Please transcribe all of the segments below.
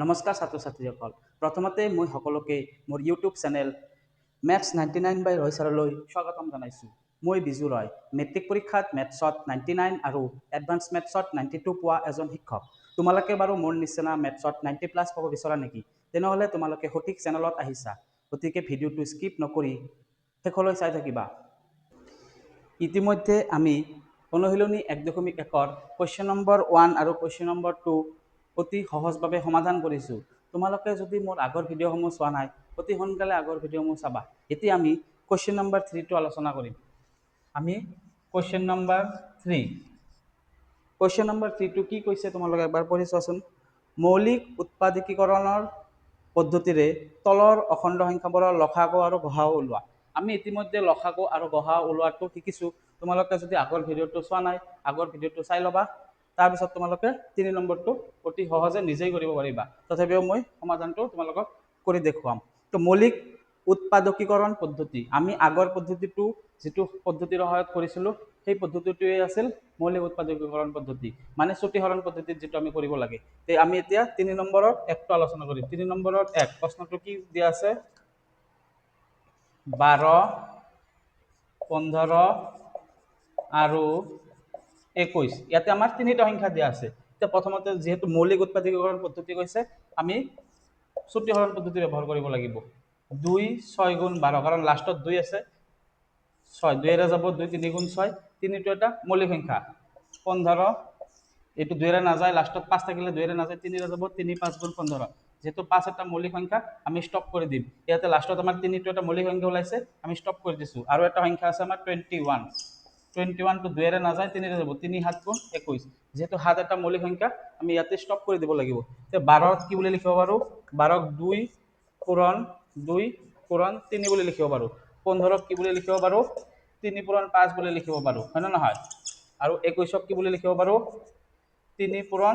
নমস্কাৰ ছাত্ৰ ছাত্ৰীসকল। প্ৰথমতে মই সকলোকে মোৰ ইউটিউব চেনেল মেথছ 99 বাই ৰয় ছাৰলৈ স্বাগতম জনাইছোঁ। মই বিজু ৰয়, মেট্ৰিক পৰীক্ষাত মেথছত 99 আৰু এডভান্স মেথছত 92 পোৱা এজন শিক্ষক। তোমালোকে বাৰু মোৰ নিচিনা মেথছত 90+ পাব বিচৰা নেকি? তেনেহ'লে তোমালোকে সঠিক চেনেলত আহিছা। গতিকে ভিডিঅ'টো স্কিপ নকৰি শেষলৈ চাই থাকিবা। ইতিমধ্যে আমি অনুশীলনী 1.1 কুৱেশ্যন নম্বৰ 1 আৰু কুৱেশ্যন নম্বৰ 2 অতি সহজভাৱে সমাধান কৰিছোঁ। তোমালোকে যদি মোৰ আগৰ ভিডিঅ'সমূহ চোৱা নাই, অতি সোনকালে আগৰ ভিডিঅ'সমূহ চাবা। এতিয়া আমি কুৱেশ্যন নম্বৰ 3টো আলোচনা কৰিম। আমি কুৱেশ্যন নম্বৰ 3 কুৱেশ্যন নম্বৰ 3টো কি কৈছে তোমালোকে এবাৰ পঢ়ি চোৱাচোন। মৌলিক উৎপাদকীকৰণৰ পদ্ধতিৰে তলৰ অখণ্ড সংখ্যাবোৰৰ লসাগু আৰু গসাগু ওলোৱা। আমি ইতিমধ্যে লসাগু আৰু গসাগু ওলোৱাটো শিকিছোঁ। তোমালোকে যদি আগৰ ভিডিঅ'টো চোৱা নাই, আগৰ ভিডিঅ'টো চাই ল'বা। তাৰপিছত তোমালোকে 3 নম্বৰটো অতি সহজে নিজেই কৰিব পাৰিবা। তথাপিও মই সমাধানটো তোমালোকক কৰি দেখুৱাম। তো মৌলিক উৎপাদকীকৰণ পদ্ধতি, আমি আগৰ পদ্ধতিটো যিটো পদ্ধতিৰ সহায়ত কৰিছিলোঁ, সেই পদ্ধতিটোৱে আছিল মৌলিক উৎপাদকীকৰণ পদ্ধতি, মানে চুটিহৰণ পদ্ধতিত যিটো আমি কৰিব লাগে। আমি এতিয়া 3 নম্বৰৰ 1টো আলোচনা কৰিম। 3 নম্বৰৰ 1 প্ৰশ্নটো কি দিয়া আছে? 12, 15 আৰু 21। ইয়াতে আমাৰ 3টা সংখ্যা দিয়া আছে। এতিয়া প্ৰথমতে যেহেতু মৌলিক উৎপাদকীকৰণ পদ্ধতি কৈছে, আমি চুটিহৰণ পদ্ধতি ব্যৱহাৰ কৰিব লাগিব। 2 6 গুণ 12, কাৰণ লাষ্টত 2 আছে। 6 2 যাব, 2 3 গুণ 6, 3টো এটা মৌলিক সংখ্যা। 15, এইটো 2 নাযায়, লাষ্টত 5 থাকিলে 2 নাযায়, 3 যাব, 3 5 গুণ 15। যেহেতু 5 এটা মৌলিক সংখ্যা, আমি ষ্টপ কৰি দিম। ইয়াতে লাষ্টত আমাৰ 3টো এটা মৌলিক সংখ্যা ওলাইছে, আমি ষ্টপ কৰি দিছোঁ। আৰু এটা সংখ্যা আছে আমাৰ 21। 21 টো 2 নাযায়, 3 যাব, 3 7 গুণ 21। যেহেতু 7 এটা মৌলিক সংখ্যা, আমি ইয়াতে ষ্টপ কৰি দিব লাগিব। এতিয়া 12ক কি বুলি লিখিব পাৰোঁ? 12ক 2 পূৰণ 2 পূৰণ 3 বুলি লিখিব পাৰোঁ। 15ক কি বুলি লিখিব পাৰোঁ? 3 পূৰণ 5 বুলি লিখিব পাৰোঁ, হয় নে নহয়? আৰু 21ক কি বুলি লিখিব পাৰোঁ? 3 পূৰণ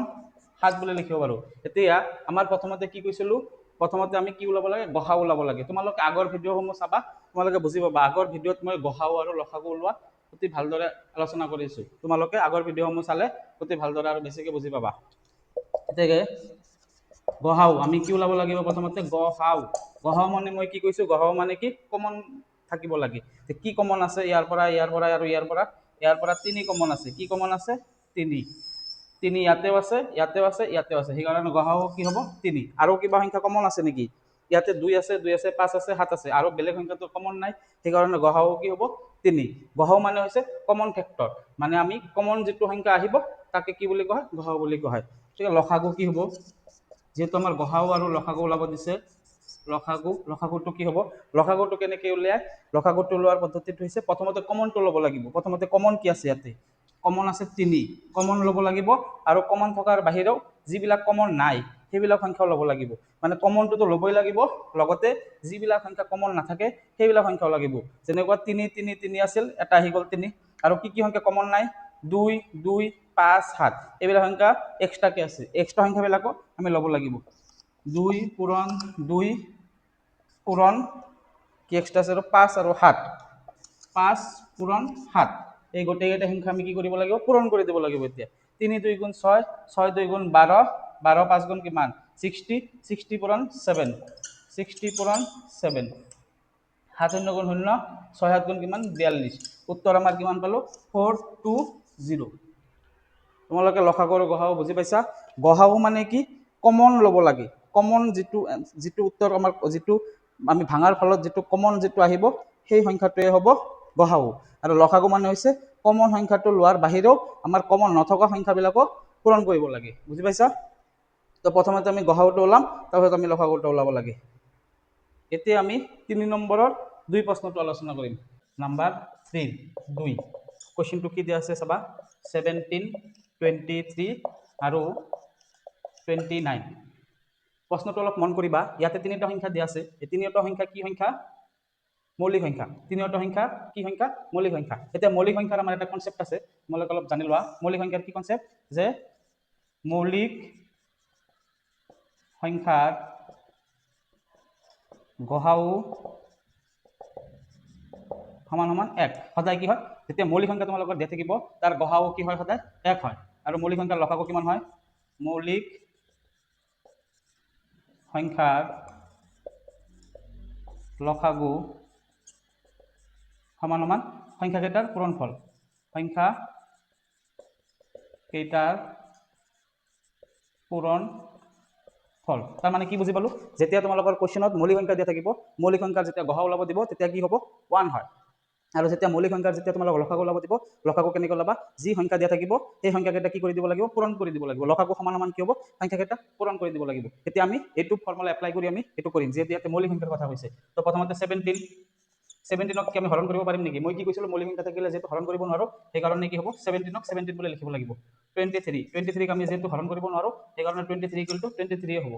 7 বুলি লিখিব পাৰোঁ। এতিয়া আমাৰ প্ৰথমতে কি কৈছিলোঁ? প্ৰথমতে আমি কি ওলাব লাগে? গসাগু ওলাব লাগে। তোমালোকে আগৰ ভিডিঅ'সমূহ চাবা, তোমালোকে বুজি পাবা। আগৰ ভিডিঅ'ত মই গসাগু আৰু লসাগু ওলোৱা অতি ভালদৰে আলোচনা কৰিছোঁ। তোমালোকে আগৰ ভিডিঅ'সমূহ চালে অতি ভালদৰে আৰু বেছিকৈ বুজি পাবা। গতিকে গসাগু আমি কি ওলাব লাগিব? প্ৰথমতে গসাগু। গসাগু মানে মই কি কৈছোঁ? গসাগু মানে কি? কমন থাকিব লাগে। কি কমন আছে? ইয়াৰ পৰা আৰু ইয়াৰ পৰা 3 কমন আছে। কি কমন আছে? 3 ইয়াতেও আছে, ইয়াতেও আছে, ইয়াতেও আছে। সেইকাৰণে গসাগু কি হ'ব? 3। আৰু কিবা সংখ্যা কমন আছে নেকি? ইয়াতে 2 আছে, 5 আছে, 7 আছে, আৰু বেলেগ সংখ্যাটো কমন নাই। সেইকাৰণে গসাগু কি হ'ব? 3। গসাগু মানে হৈছে কমন ফেক্টৰ, মানে আমি কমন যিটো সংখ্যা আহিব তাকে কি বুলি কোৱা হয়? গসাগু বুলি কোৱা হয়। ঠিক আছে, লসাগু কি হ'ব? যেহেতু আমাৰ গসাগু আৰু লসাগু ওলাব দিছে, লসাগুটো কি হ'ব? লসাগুটো কেনেকৈ উলিয়াই? লসাগুটো ওলোৱাৰ পদ্ধতিটো হৈছে প্ৰথমতে কমনটো ল'ব লাগিব। প্ৰথমতে কমন কি আছে? ইয়াতে কমন আছে 3, কমন ল'ব লাগিব। আৰু কমন থকাৰ বাহিৰেও যিবিলাক কমন নাই সেইবিলাক সংখ্যাও ল'ব লাগিব। মানে কমনটোতো ল'বই লাগিব, লগতে যিবিলাক সংখ্যা কমন নাথাকে সেইবিলাক সংখ্যাও লাগিব। যেনেকুৱা 3 3 3 আছিল, এটা আহি গ'ল 3। আৰু কি কি সংখ্যা কমন নাই? 2 2 5 7, এইবিলাক সংখ্যা এক্সট্ৰাকে আছে। এক্সট্ৰা সংখ্যাবিলাকো আমি ল'ব লাগিব। 2 পূৰণ 2 পূৰণ কি এক্সট্ৰা আছে? 5 আৰু 7, 5 পূৰণ 7, এই গোটেইকেইটা সংখ্যা আমি কি কৰিব লাগিব? পূৰণ কৰি দিব লাগিব। এতিয়া 3 2 গুণ 6, 6 2 গুণ 12, 12 5 গুণ কিমান? 60, 60 পূৰণ 7, 60 পূৰণ 7, 7 শূন্য গুণ 0, 6 7 গুণ কিমান? 42। উত্তৰ আমাৰ কিমান পালোঁ? 420। তোমালোকে লসাগু আৰু গসাগু বুজি পাইছা? গসাগু মানে কি? কমন ল'ব লাগে। কমন যিটো উত্তৰ আমাৰ যিটো আমি ভাঙাৰ ফলত যিটো কমন যিটো আহিব সেই সংখ্যাটোৱে হ'ব গসাগু। আৰু লসাগু মানে হৈছে কমন সংখ্যাটো লোৱাৰ বাহিৰেও আমাৰ কমন নথকা সংখ্যাবিলাকো পূৰণ কৰিব লাগে। বুজি পাইছা? তো প্ৰথমতে আমি গসাগুটো ওলাম, তাৰপিছত আমি লসাগুটো ওলাব লাগে। এতিয়া আমি 3 নম্বৰৰ 2 প্ৰশ্নটো আলোচনা কৰিম। নাম্বাৰ 3 2 কুৱেশ্যনটো কি দিয়া আছে চাবা। 17, 23 আৰু 29। প্ৰশ্নটো অলপ মন কৰিবা। ইয়াতে 3টা সংখ্যা দিয়া আছে। এই 3টা সংখ্যা কি সংখ্যা? মৌলিক সংখ্যা। 3টা সংখ্যা কি সংখ্যা? মৌলিক সংখ্যা। এতিয়া মৌলিক সংখ্যাৰ আমাৰ এটা কনচেপ্ট আছে, তোমালোকে অলপ জানি লোৱা। মৌলিক সংখ্যাৰ কি কনচেপ্ট? যে মৌলিক সংখ্যাৰ গসাগু সমান সমান 1। সদায় কি হয়? যেতিয়া মৌলিক সংখ্যা তোমালোকৰ দিয়া থাকিব, তাৰ গসাগু কি হয়? সদায় 1 হয়। আৰু মৌলিক সংখ্যাৰ লসাগু কিমান হয়? মৌলিক সংখ্যাৰ লসাগু সমান সমান সংখ্যা কেইটাৰ পূৰণফল সংখ্যা কেইটাৰ পূৰণফল তাৰ মানে কি বুজি পালো যেতিয়া তোমালোকৰ কোৱেশ্চনত মৌলিক সংখ্যা দিয়া থাকিব মৌলিক সংখ্যাৰ যেতিয়া গড় ওলাব দিব তেতিয়া কি হ'ব 1 হয় আৰু যেতিয়া মৌলিক সংখ্যাৰ যেতিয়া তোমালোক লসাগু ওলাব দিব লসাগু কেনেকৈ ওলাবা যি সংখ্যা দিয়া থাকিব সেই সংখ্যা কেইটা কি কৰি দিব লাগিব পূৰণ কৰি দিব লাগিব লসাগু সমান সমান কি হ'ব সংখ্যা কেইটা পূৰণ কৰি দিব লাগিব এতিয়া আমি এইটো ফৰ্মুলা এপ্লাই কৰি আমি এইটো কৰিম যিহেতু ইয়াতে মৌলিক সংখ্যাৰ কথা কৈছে তো প্ৰথমতে 17ক কি আমি হৰণ কৰিব পাৰিম নেকি মই কি কৈছিলো মৌলিক সংখ্যা থাকিলে যেহেতু হৰণ কৰিব নোৱাৰো সেইকাৰণে কি হ'ব 17ক 17 বুলি লিখিব লাগিব 23ক আমি যেহেতু হৰণ কৰিব নোৱাৰো সেইকাৰণে 23 23 হ'ব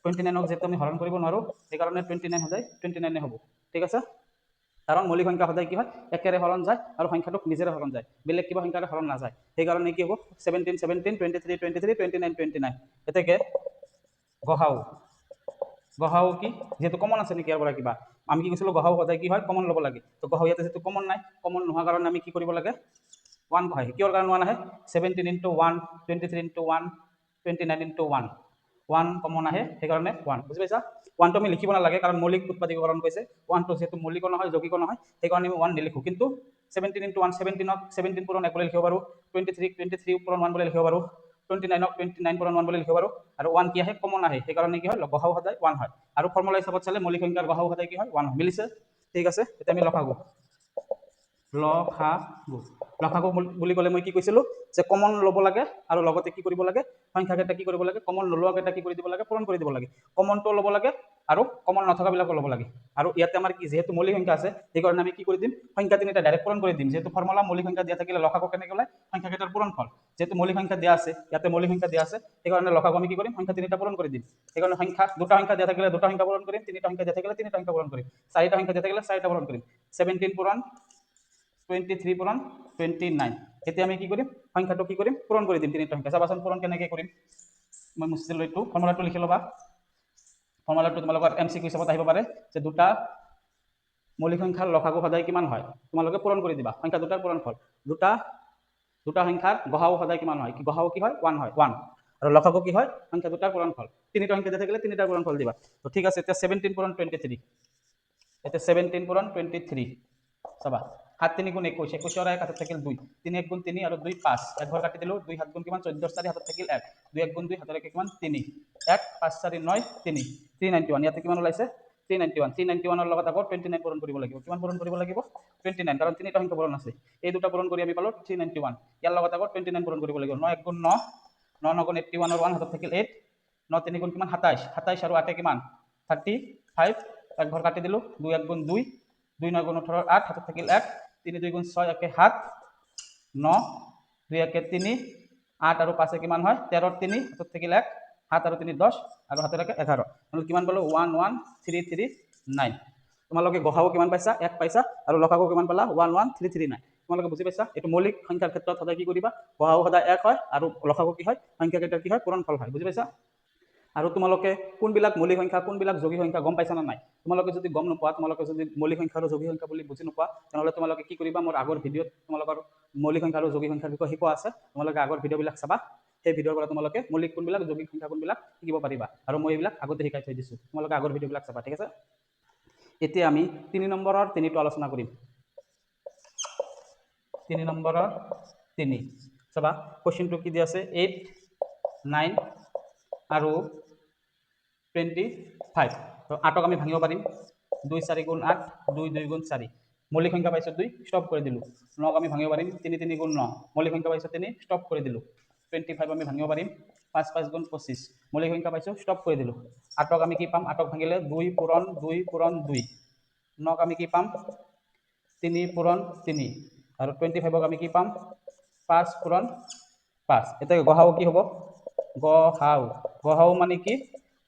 29ক যেহেতু আমি হৰণ কৰিব নোৱাৰো সেইকাৰণে 29 সদায় 29 হ'ব ঠিক আছে কাৰণ মৌলিক সংখ্যা সদায় কি হয় একেৰে হৰণ যায় আৰু সংখ্যাটোক নিজেৰে হৰণ যায় বেলেগ কিবা সংখ্যাৰে হৰণ নাযায় সেইকাৰণে কি হ'ব 17 17 23 23 29 29 এতেকে গহাও কি যেহেতু কমন আছে নেকি ইয়াৰ পৰা কিবা আমি কি কৈছিলো গহাও সদায় কি হয় কমন ল'ব লাগে তো গহাও ইয়াতে যেহেতু কমন নাই কমন নোহোৱাৰ কাৰণে আমি কি কৰিব লাগে 1 হয় কিহৰ কাৰণে 1 আহে 17 into 1 23 into 1 29 into 1 1 কমন আহে সেইকাৰণে 1 বুজি পাইছা 1 টো আমি লিখিব নালাগে কাৰণ মৌলিক উৎপাদকীকৰণ কৈছে 1 টো যেহেতু মৌলিক নহয় যৌগিক নহয় সেইকাৰণে আমি 1 নিলিখো কিন্তু 17 into 1 17ক 17 পূৰণ 1 বুলি লিখিব পাৰো 23 পূৰণ 1 বুলি লিখিব পাৰো 29ক 29 পূৰণ 1 বুলি লিখিব পাৰো আৰু 1 কি আহে কমন আহে সেইকাৰণে কি হয় গহাও সদায় 1 হয় আৰু ফৰ্মুলা হিচাপত চালে মৌলিক সংখ্যাৰ গহাও সদায় কি হয় 1 হয় মিলিছে ঠিক আছে এতিয়া আমি লসাগু বুলি ক'লে মই কি কৈছিলো যে কমন ল'ব লাগে আৰু লগতে কি কৰিব লাগে সংখ্যা কেইটা কি কৰিব লাগে কমন নোলোৱা কেইটা কি কৰি দিব লাগে পূৰণ কৰি দিব লাগে কমনটো ল'ব লাগে আৰু কমন নথকা বিলাকো ল'ব লাগে আৰু ইয়াতে আমাৰ কি যেহেতু মৌলিক সংখ্যা আছে সেইকাৰণে আমি কি কৰি দিম সংখ্যা তিনিটা ডাইৰেক্ট পূৰণ কৰি দিম যেহেতু ফৰ্মুলা মৌলিক সংখ্যা দিয়া থাকিলে লসাগু কেনেকৈ ওলাই সংখ্যা কেইটাৰ পূৰণফল যেহেতু মৌলিক সংখ্যা দিয়া আছে ইয়াতে মৌলিক সংখ্যা দিয়া আছে সেইকাৰণে লসাগু আমি কি কৰিম সংখ্যা তিনিটা পূৰণ কৰি দিম সেইকাৰণে দুটা সংখ্যা দিয়া থাকিলে দুটা সংখ্যা পূৰণ কৰিম তিনিটা সংখ্যা দিয়া থাকিলে তিনিটা সংখ্যা পূৰণ কৰিম চাৰিটা সংখ্যা দিয়া থাকিলে চাৰিটা পূৰণ কৰিম 17 পূৰণ 23 পূৰণ 29 এতিয়া আমি কি কৰিম সংখ্যাটো কি কৰিম পূৰণ কৰি দিম তিনিটা সংখ্যা চাবাচোন পূৰণ কেনেকৈ কৰিম মই মুছিলো এইটো ফৰ্মুলাটো লিখি ল'বা ফৰ্মুলাটো তোমালোকৰ এমচিকিউ হিচাপত আহিব পাৰে যে দুটা মৌলিক সংখ্যাৰ লসাগু সদায় কিমান হয় তোমালোকে পূৰণ কৰি দিবা সংখ্যা দুটাৰ পূৰণফল দুটা সংখ্যাৰ গহাও সদায় কিমান হয় কি গহাও কি হয় 1 হয় 1 আৰু লসাগু কি হয় সংখ্যা দুটাৰ পূৰণফল তিনিটা সংখ্যা দিয়া থাকিলে তিনিটাৰ পূৰণফল দিবা তো ঠিক আছে এতিয়া 17 পূৰণ 23 এতিয়া 17 পূৰণ 23 চাবা 7 3 গুণ 21 21 এক হাতত থাকিল 2 3 1 গুণ 3 আৰু 2 5 এক ঘৰ কাটি দিলো 2 7 গুণ কিমান 14 4 হাতত থাকিল 1 2 1 গুণ 2 হাতত কিমান 3 1 5 4 9 3 391 ইয়াতে কিমান ওলাইছে 391 ৰ লগত আকৌ 29 পূৰণ কৰিব লাগিব কিমান পূৰণ কৰিব লাগিব 29 কাৰণ তিনিটা সংখ্যা পূৰণ আছে এই দুটা পূৰণ কৰি আমি পালো 391 ইয়াৰ লগত আকৌ 29 পূৰণ কৰিব লাগিব 9 1 গুণ 9 9 9 গুণ 81 ৰ 1 হাতত থাকিল 8 9 3 গুণ কিমান 27 27 আৰু 8 কিমান 35 এক ঘৰ কাটি দিলো 2 1 গুণ 2 2 9 গুণ 18 8 হাতত থাকিল 1 3 2 গুণ 6 একে 7 9 2 একে 3 8 আৰু 5 কিমান হয় 13 3 হাতত থাকিল 1 7 আৰু 3 10 আৰু হাতত একে 11 মানে কিমান পালো 11339 তোমালোকে গহাও কিমান পাইছা 1 পাইছা আৰু লসাগু কিমান পালা 11339 তোমালোকে বুজি পাইছা এইটো মৌলিক সংখ্যাৰ ক্ষেত্ৰত সদায় কি কৰিবা গহাও সদায় 1 হয় আৰু লসাগু কি হয় সংখ্যা কেইটাৰ কি হয় পূৰণফল হয় বুজি পাইছা আৰু তোমালোকে কোনবিলাক মৌলিক সংখ্যা কোনবিলাক যৌগিক সংখ্যা গম পাইছা না নাই তোমালোকে যদি গম নোপোৱা তোমালোকে যদি মৌলিক সংখ্যা আৰু যৌগিক সংখ্যা বুলি বুজি নোপোৱা তেনেহ'লে তোমালোকে কি কৰিবা মোৰ আগৰ ভিডিঅ'ত তোমালোকৰ মৌলিক সংখ্যা আৰু যৌগিক সংখ্যাৰ বিষয়ে শিকোৱা আছে তোমালোকে আগৰ ভিডিঅ'বিলাক চাবা সেই ভিডিঅ'ৰ পৰা তোমালোকে মৌলিক কোনবিলাক যৌগিক সংখ্যা কোনবিলাক শিকিব পাৰিবা আৰু মই এইবিলাক আগতে শিকাই থৈ দিছোঁ তোমালোকে আগৰ ভিডিঅ'বিলাক চাবা ঠিক আছে এতিয়া আমি 3 নম্বৰৰ 3টো আলোচনা কৰিম 3 নম্বৰৰ 3 চাবা কোৱেশ্চনটো কি দি আছে 8 9 আৰু 25 তো 8ক আমি ভাঙিব পাৰিম 2 4 গুণ 8 2 2 গুণ 4 মৌলিক সংখ্যা পাইছো 2 স্টপ কৰি দিলো 9ক আমি ভাঙিব পাৰিম 3 3 গুণ 9 মৌলিক সংখ্যা পাইছো 3 স্টপ কৰি দিলো 25 আমি ভাঙিব পাৰিম 5 5 গুণ 25 মৌলিক সংখ্যা পাইছো স্টপ কৰি দিলো 8ক আমি কি পাম 8ক ভাঙিলে 2 পূৰণ 2 পূৰণ 2 9ক আমি কি পাম 3 পূৰণ 3 আৰু 25ক আমি কি পাম 5 পূৰণ 5 এতিয়া গহাও কি হ'ব গহাও মানে কি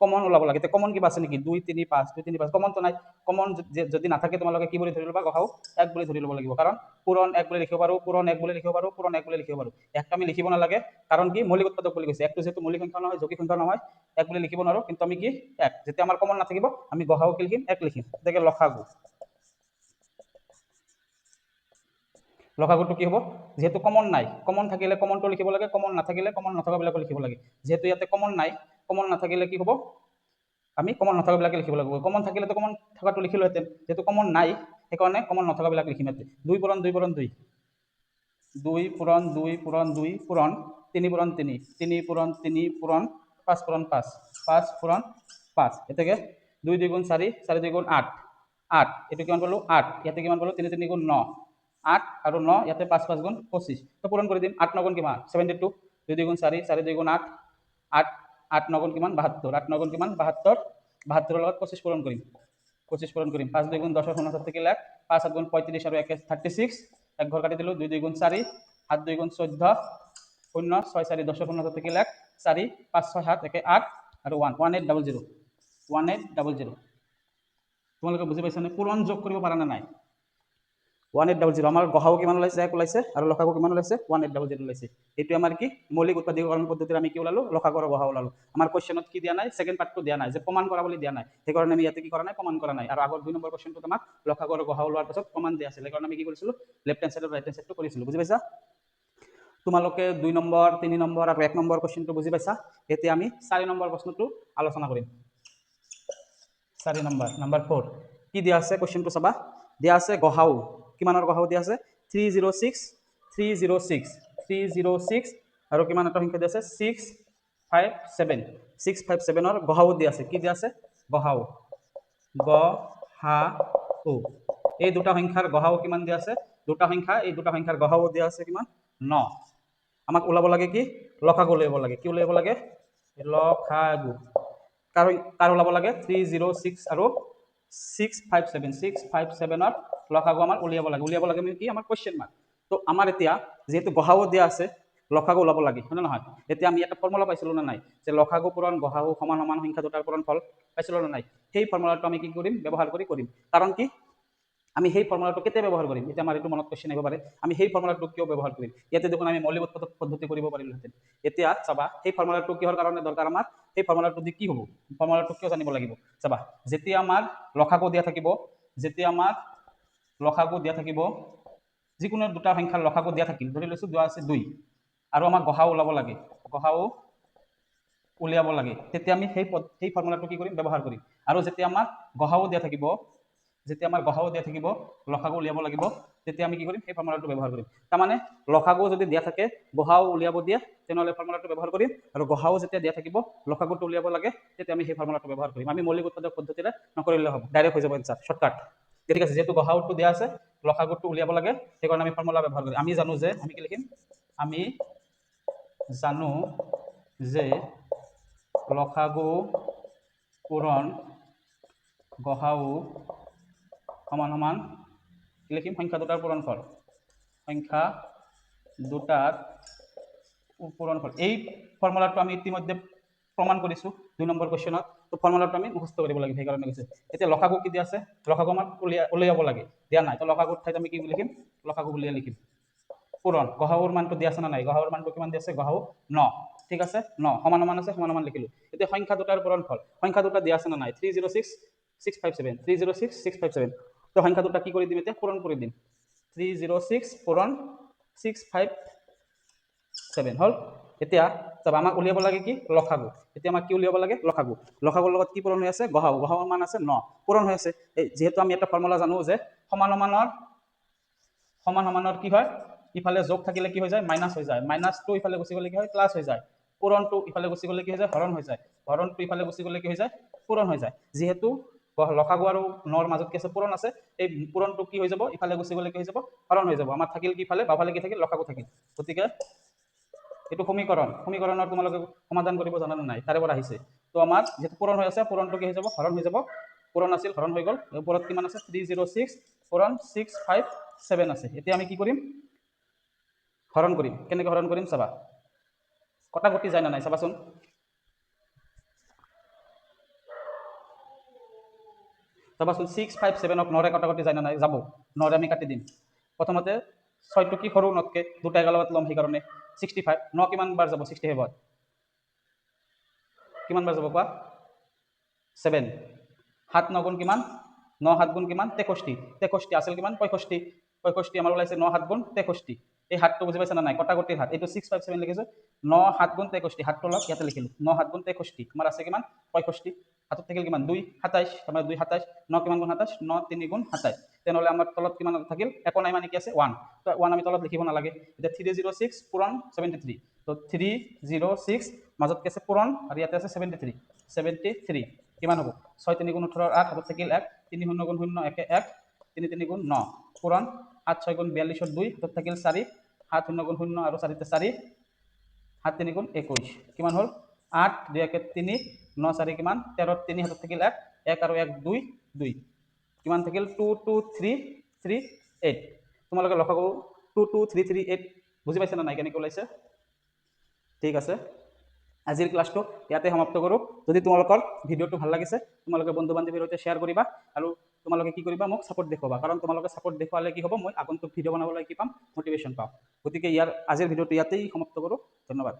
কমন ওলাব লাগে এতিয়া কমন কিবা আছে নেকি 2 3 5 2 3 5 কমনটো নাই কমন যদি নাথাকে তোমালোকে কি বুলি ধৰি ল'বা গহাও 1 বুলি ধৰি ল'ব লাগিব কাৰণ পূৰণ 1 বুলি লিখিব পাৰো পূৰণ 1 বুলি লিখিব পাৰো পূৰণ 1 বুলি লিখিব পাৰো একটো আমি লিখিব নালাগে কাৰণ কি মৌলিক উৎপাদক বুলি কৈছে একটো যেহেতু মৌলিক সংখ্যা নহয় যৌগিক সংখ্যা নহয় 1 বুলি লিখিব নোৱাৰো কিন্তু আমি কি 1 যেতিয়া আমাৰ কমন নাথাকিব আমি গহাও কি লিখিম 1 লিখিম এটাকে লসাগুটো কি হ'ব যেহেতু কমন নাই কমন থাকিলে কমনটো লিখিব লাগে কমন নাথাকিলে কমন নথকাবিলাকো লিখিব লাগে যেহেতু ইয়াতে কমন নাই কমন নাথাকিলে কি হ'ব আমি কমন নথকাবিলাকে লিখিব লাগিব। কমন থাকিলেতো কমন থকাটো লিখিলোহেঁতেন, যেহেতু কমন নাই সেইকাৰণে কমন নথকাবিলাক লিখিম ইয়াতে। 2 পূৰণ 2 পূৰণ 2, 2 পূৰণ 2 পূৰণ 2 পূৰণ 3 পূৰণ 3, 3 পূৰণ 3 পূৰণ 5 পূৰণ 5, 5 পূৰণ 5, এতেকে 2 2 গুণ 4, 4 2 গুণ 8, 8 এইটো কিমান পালো 8, ইয়াতে কিমান পালো 3 3 গুণ 9, 8 আৰু 9 ইয়াতে 5 5 গুণ 25, তো পূৰণ কৰি দিম। 8 9 গুণ কিমান 72, 2 2 গুণ 4, 4 2 গুণ 8, 8 8 9 গুণ কিমান 72, 8 9 গুণ কিমান 72, 72 লগত 25 পূৰণ কৰিম, 25 পূরণ করিম। 5 2 গুণ 10 59 থেকে লাখ, 5 7 গুণ 35 আর 1 36, এক ঘর কাটি দিল। 2 2 গুণ 4, 7 2 গুণ 14, 0 6 4 10 59 থেকে লাখ, 4 5 6 7 1 8 আর 1 1800, 1800। তোমালোকে বুঝি পাইছা নে? পূরণ যোগ কৰিব পাৰা না নাই? 1800 আমাৰ গহাও কিমান ওলাইছে 1 ওলাইছে আৰু লসাগু কিমান ওলাইছে 1800 ওলাইছে। এইটো আমাৰ কি মৌলিক উৎপাদকীকৰণ পদ্ধতিৰ আমি কি ওলালো লসাগু আৰু গহা ওলালো। আমাৰ কোৱেশ্চনত কি দিয়া নাই, সেকেন্ড পাৰ্টটো দিয়া নাই যে প্ৰমাণ কৰা বুলি দিয়া নাই, সেইকাৰণে আমি ইয়াতে কি কৰা নাই প্ৰমাণ কৰা নাই। আৰু আগৰ 2 নম্বৰ কোৱেশ্চনটোত আমাক লসাগু আৰু গহা ওলোৱাৰ পাছত প্ৰমাণ দিয়া আছিল, সেইকাৰণে আমি কি কৰিছিলো লেফট হ্যান্ড সাইড আৰু ৰাইট হ্যান্ড সাইডটো কৰিছিলো। বুজি পাইছা? তোমালোকে 2 নম্বৰ 3 নম্বৰ আৰু 1 নম্বৰ কোৱেশ্চনটো বুজি পাইছা। এতিয়া আমি 4 নম্বৰ প্ৰশ্নটো আলোচনা কৰিম। 4 নম্বৰ 4 কি দিয়া আছে কোৱেশ্চনটো চাবা। দিয়া আছে গহাও, কিমানৰ গহাও দিয়া আছে 306 306 306 আৰু কিমান এটা সংখ্যা দিয়া আছে 657 657 ৰ গহাও দিয়া আছে। কি দিয়া আছে গহাও, গহাও। এই দুটা সংখ্যাৰ গহাও কিমান দিয়া আছে, দুটা সংখ্যা এই দুটা সংখ্যাৰ গহাও দিয়া আছে কিমান 9। আমাক ওলাব লাগে কি লসাগু উলিয়াব লাগে। কি উলিয়াব লাগে লসাগু। কাৰ ওলাব লাগে 306 আৰু 657 657 ৰ লসাগু আমাৰ উলিয়াব লাগে। উলিয়াব লাগে মানে কি আমাৰ কোৱেশ্চন মাৰ্ক। তো আমাৰ এতিয়া যেহেতু গহাও দিয়া আছে লসাগু ওলাব লাগে, হয় না নহয়? এতিয়া আমি এটা ফৰ্মুলা পাইছিলো না নাই যে লসাগু পূৰণ গহাগু সমান সমান সংখ্যা দুটাৰ পূৰণ ফল পাইছিলো না নাই? সেই ফৰ্মুলাটো আমি কি কৰিম ব্যৱহাৰ কৰিম। কাৰণ কি আমি সেই ফৰ্মুলাটো কেতিয়া ব্যৱহাৰ কৰিম, এতিয়া আমাৰ এইটো মনত কোৱেশ্চন আহিব পাৰে আমি সেই ফৰ্মুলাটো কিয় ব্যৱহাৰ কৰিম। ইয়াতে দেখোন আমি মৌলিক উৎপাদক পদ্ধতি কৰিব পাৰিলোহেঁতেন। এতিয়া চাবা সেই ফৰ্মুলাটো কিহৰ কাৰণে দৰকাৰ আমাৰ, সেই ফৰ্মুলাটো দি কি হ'ব, ফৰ্মুলাটো কিয় জানিব লাগিব। চাবা যেতিয়া আমাৰ লসাগু দিয়া থাকিব, যেতিয়া আমাৰ লসাগু দিয়া থাকিব, যিকোনো দুটা সংখ্যাৰ লসাগু দিয়া থাকিল, ধৰি লৈছো দিয়া আছে 2 আৰু আমাক গহাও ওলাব লাগে, গহাও উলিয়াব লাগে, তেতিয়া আমি সেই ফৰ্মুলাটো কি কৰিম ব্যৱহাৰ কৰিম। আৰু যেতিয়া আমাৰ গহাও দিয়া থাকিব, যেতিয়া আমাৰ গহাও দিয়া থাকিব লসাগু উলিয়াব লাগিব, তেতিয়া আমি কি কৰিম সেই ফৰ্মুলাটো ব্যৱহাৰ কৰিম। তাৰমানে লসাগু যদি দিয়া থাকে গহাও উলিয়াব দিয়ে তেনেহ'লে ফৰ্মুলাটো ব্যৱহাৰ কৰিম, আৰু গহাও যেতিয়া দিয়া থাকিব লসাগুটো উলিয়াব লাগে তেতিয়া আমি সেই ফৰ্মুলাটো ব্যৱহাৰ কৰিম। আমি মৌলিক উৎপাদক পদ্ধতিৰে নকৰিলে হ'ব, ডাইৰেক্ট হৈ যাব এনসাৰ শৰ্টকাট। ঠিক আছে, যেহেতু গহাউটো দিয়া আছে লসাগুটো উলিয়াব লাগে সেইকাৰণে আমি ফৰ্মুলা ব্যৱহাৰ কৰিম। আমি জানো যে আমি কি লিখিম, আমি জানো যে লসাগু পূৰণ গহাও সমান সমান কি লিখিম সংখ্যা দুটাৰ পূৰণফল, সংখ্যা দুটাৰ পূৰণফল। এই ফৰ্মুলাটো আমি ইতিমধ্যে প্ৰমাণ কৰিছো 2 নম্বৰ কোৱেশ্চনত। তো ফৰ্মুলাটো আমি মুখস্থ কৰিব লাগিব, সেইকাৰণে কৈছে। এতিয়া লসাগু কি দিয়া আছে, লসাগু আমাক উলিয়াব লাগে, দিয়া নাই, তো লসাগুৰ ঠাইত আমি কি লিখিম লসাগু বুলিয়ে লিখিম। পূৰণ গহাউৰ মানটো দিয়া আছে না নাই, গহাউৰ মানটো কিমান দিয়া আছে গহাউ 9, ঠিক আছে 9 সমান সমান আছে, সমান সমান লিখিলো। এতিয়া সংখ্যা দুটাৰ পূৰণফল, সংখ্যা দুটা দিয়া আছে না নাই 306 657 306 657, তো সংখ্যা দুটা কি কৰি দিম এতিয়া পূৰণ কৰি দিম। 306 পূৰণ 657 হল। এতিয়া চাবা আমাক উলিয়াব লাগে কি লসাগু, এতিয়া আমাক কি উলিয়াব লাগে লসাগু। লসাগুৰ লগত কি পূৰণ হৈ আছে গহাউ, গহাউৰ মান আছে 9 পূৰণ হৈ আছে। যেহেতু আমি এটা ফৰ্মুলা জানো যে সমান সমানৰ কি হয় ইফালে যোগ থাকিলে কি হৈ যায় মাইনাছ হৈ যায়, মাইনাছটো ইফালে গুচি গ'লে কি হয় প্লাছ হৈ যায়, পূৰণটো ইফালে গুচি গ'লে কি হৈ যায় হৰণ হৈ যায়, হৰণটো ইফালে গুচি গ'লে কি হৈ যায় পূৰণ হৈ যায়। যিহেতু লসাগু আৰু 9ৰ মাজত কি আছে পূৰণ আছে, এই পূৰণটো কি হৈ যাব ইফালে গুচি গ'লে কি হৈ যাব হৰণ হৈ যাব। আমাৰ থাকিল কি ইফালে বাওঁফালে কি থাকিল লসাগু থাকিল। গতিকে এইটো সমীকৰণৰ তোমালোকে সমাধান কৰিব জানা নাই, তাৰে পৰা আহিছে। তো আমাৰ যেহেতু পূৰণ হৈ আছে পূৰণটো কি হৈ যাব হৰণ হৈ যাব, পূৰণ আছিল হৰণ হৈ গ'ল, ওপৰত কিমান আছে 306 পূৰণ 657 আছে। এতিয়া আমি কি কৰিম হৰণ কৰিম। কেনেকৈ হৰণ কৰিম চাবা, কটাকটি যায় না নাই চাবাচোন। চাবাচোন 657ক 9ৰে কটাকটি যায় না নাই, যাব, 9ৰে আমি কাটি দিম। প্ৰথমতে 6টো কি সৰু নতকে দুটা একেলগত ল'ম, সেইকাৰণে 65 9 কিমান বাৰ যাব 65 কিমান বাৰ যাব কোৱা 7, 7 9 গুণ কিমান 9 7 গুণ কিমান 63, 63 আছিল কিমান 65, 65 আমাৰ ওলাইছে 9 7 গুণ 63। এই হাতটো বুজি পাইছা না নাই কটাকটিৰ হাত, এইটো 657 লিখিছো 9 7 গুণ 63, হাতটো অলপ ইয়াতে লিখিলো 9 7 গুণ 63 আমাৰ আছে কিমান 65। হাতত থাকিল কিমান 2 27 তাৰমানে 2 27 9 কিমান গুণ 27 9 3 গুণ 27 তেনেহ'লে আমাৰ তলত কিমান থাকিল একো নাই মানে কি আছে 1 তো 1 আমি তলত লিখিব নালাগে এতিয়া 306 পূৰণ 73 তো 306 মাজত কি আছে পূৰণ আৰু ইয়াতে আছে 73 73 কিমান হ'ব 6 3 গুণ 18 8 হাতত থাকিল 1 3 0 গুণ 0 1 1 3 3 গুণ 9 পূৰণ 8 6 গুণ 42 2 হাতত থাকিল 4 7 0 গুণ 0 আৰু 4 4 7 3 গুণ 21 কিমান হ'ল 8 2 1 3 9 4 কিমান 13 3 হাতত থাকিল 1 1 আৰু 1 2 2 কিমান থাকিল 2 2 3 3 8 তোমালোকে লক্ষ্য কৰোঁ 2 2 3 3 8 বুজি পাইছে না নাই কেনেকৈ ওলাইছে ঠিক আছে আজিৰ ক্লাছটো ইয়াতে সমাপ্ত কৰোঁ যদি তোমালোকৰ ভিডিঅ'টো ভাল লাগিছে তোমালোকে বন্ধু বান্ধৱীৰ সৈতে শ্বেয়াৰ কৰিবা আৰু তোমালোকে কি কৰিবা মোক ছাপোৰ্ট দেখুৱাবা কাৰণ তোমালোকে ছাপোৰ্ট দেখুৱালে কি হ'ব মই আগন্তুক ভিডিঅ' বনাবলৈ কি পাম মটিভেশ্যন পাম গতিকে আজিৰ ভিডিঅ'টো ইয়াতেই সমাপ্ত কৰোঁ ধন্যবাদ